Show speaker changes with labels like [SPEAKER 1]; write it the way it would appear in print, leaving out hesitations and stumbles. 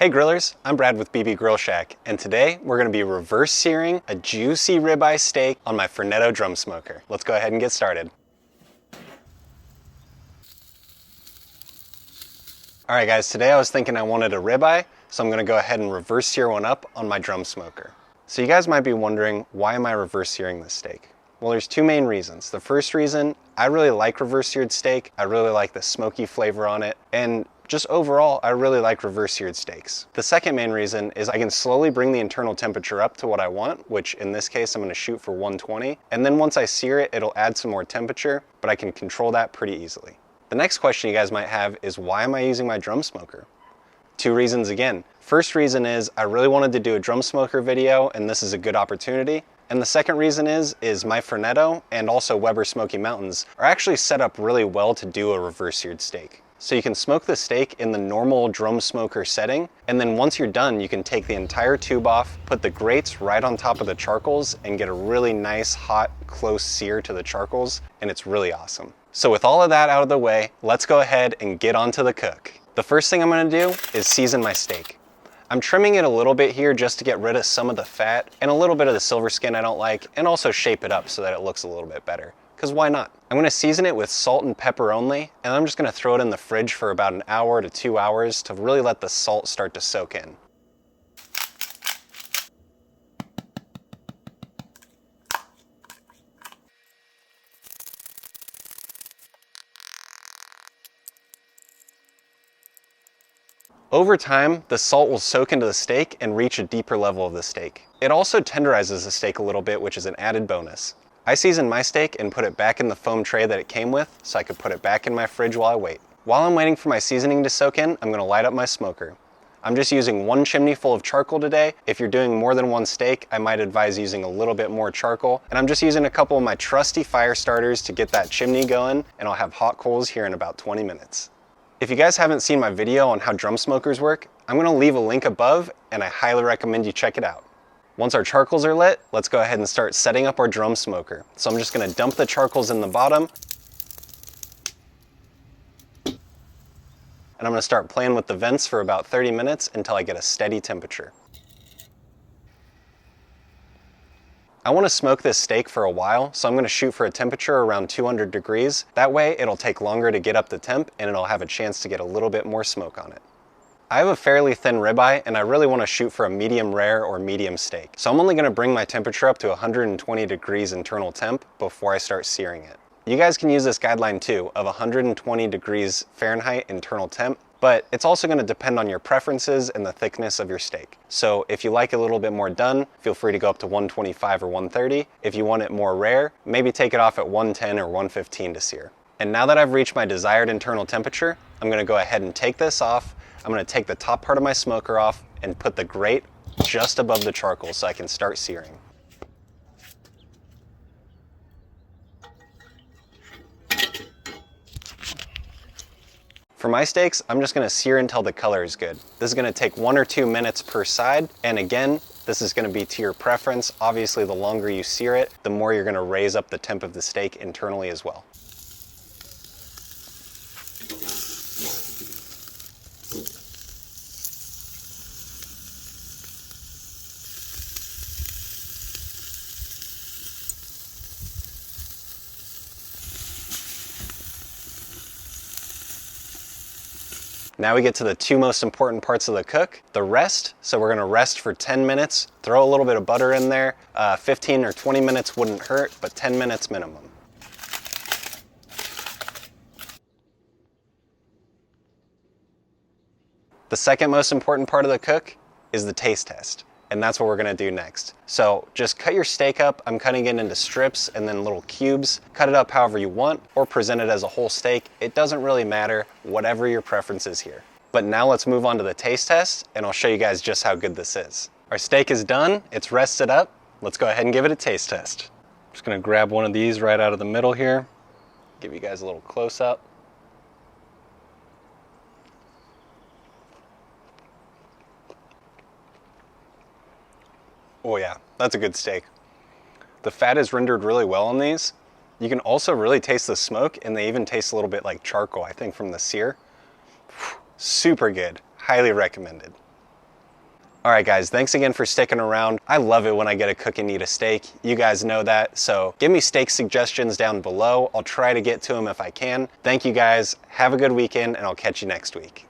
[SPEAKER 1] Hey grillers, I'm Brad with BB Grill Shack, and today we're going to be reverse searing a juicy ribeye steak on my Fornetto Drum Smoker. Let's go ahead and get started. Alright guys, today I was thinking I wanted a ribeye, so I'm going to go ahead and reverse sear one up on my drum smoker. So you guys might be wondering, why am I reverse searing this steak? Well, there's two main reasons. The first reason, I really like reverse seared steak. I really like the smoky flavor on it, and just overall, I really like reverse seared steaks. The second main reason is I can slowly bring the internal temperature up to what I want, which in this case, I'm gonna shoot for 120. And then once I sear it, it'll add some more temperature, but I can control that pretty easily. The next question you guys might have is, why am I using my drum smoker? Two reasons again. First reason is I really wanted to do a drum smoker video, and this is a good opportunity. And the second reason is my Fornetto and also Weber Smoky Mountains are actually set up really well to do a reverse seared steak. So you can smoke the steak in the normal drum smoker setting, and then once you're done, you can take the entire tube off, put the grates right on top of the charcoals, and get a really nice, hot, close sear to the charcoals, and it's really awesome. So with all of that out of the way, let's go ahead and get on to the cook. The first thing I'm gonna do is season my steak. I'm trimming it a little bit here just to get rid of some of the fat and a little bit of the silver skin I don't like, and also shape it up so that it looks a little bit better. Because why not? I'm gonna season it with salt and pepper only, and I'm just gonna throw it in the fridge for about an hour to 2 hours to really let the salt start to soak in. Over time, the salt will soak into the steak and reach a deeper level of the steak. It also tenderizes the steak a little bit, which is an added bonus. I seasoned my steak and put it back in the foam tray that it came with, so I could put it back in my fridge while I wait. While I'm waiting for my seasoning to soak in, I'm gonna light up my smoker. I'm just using one chimney full of charcoal today. If you're doing more than one steak, I might advise using a little bit more charcoal. And I'm just using a couple of my trusty fire starters to get that chimney going, and I'll have hot coals here in about 20 minutes. If you guys haven't seen my video on how drum smokers work, I'm gonna leave a link above, and I highly recommend you check it out. Once our charcoals are lit, let's go ahead and start setting up our drum smoker. So I'm just gonna dump the charcoals in the bottom, and I'm gonna start playing with the vents for about 30 minutes until I get a steady temperature. I want to smoke this steak for a while, so I'm going to shoot for a temperature around 200 degrees. That way it'll take longer to get up the temp, and it'll have a chance to get a little bit more smoke on it. I have a fairly thin ribeye, and I really want to shoot for a medium rare or medium steak. So I'm only going to bring my temperature up to 120 degrees internal temp before I start searing it. You guys can use this guideline too, of 120 degrees Fahrenheit internal temp, but it's also going to depend on your preferences and the thickness of your steak. So if you like it a little bit more done, feel free to go up to 125 or 130. If you want it more rare, maybe take it off at 110 or 115 to sear. And now that I've reached my desired internal temperature, I'm going to go ahead and take this off. I'm going to take the top part of my smoker off and put the grate just above the charcoal so I can start searing. For my steaks, I'm just gonna sear until the color is good. This is gonna take 1 or 2 minutes per side, and again, this is gonna be to your preference. Obviously, the longer you sear it, the more you're gonna raise up the temp of the steak internally as well. Now we get to the two most important parts of the cook, the rest. So we're gonna rest for 10 minutes, throw a little bit of butter in there. 15 or 20 minutes wouldn't hurt, but 10 minutes minimum. The second most important part of the cook is the taste test. And that's what we're gonna do next. So just cut your steak up. I'm cutting it into strips and then little cubes. Cut it up however you want, or present it as a whole steak. It doesn't really matter, whatever your preference is here. But now let's move on to the taste test, and I'll show you guys just how good this is. Our steak is done, it's rested up. Let's go ahead and give it a taste test. I'm just gonna grab one of these right out of the middle here. Give you guys a little close up. Oh yeah, that's a good steak. The fat is rendered really well on these. You can also really taste the smoke, and they even taste a little bit like charcoal, I think, from the sear. Super good, highly recommended. Alright guys, thanks again for sticking around. I love it when I get to cook and eat a steak. You guys know that, so give me steak suggestions down below. I'll try to get to them if I can. Thank you guys, have a good weekend, and I'll catch you next week.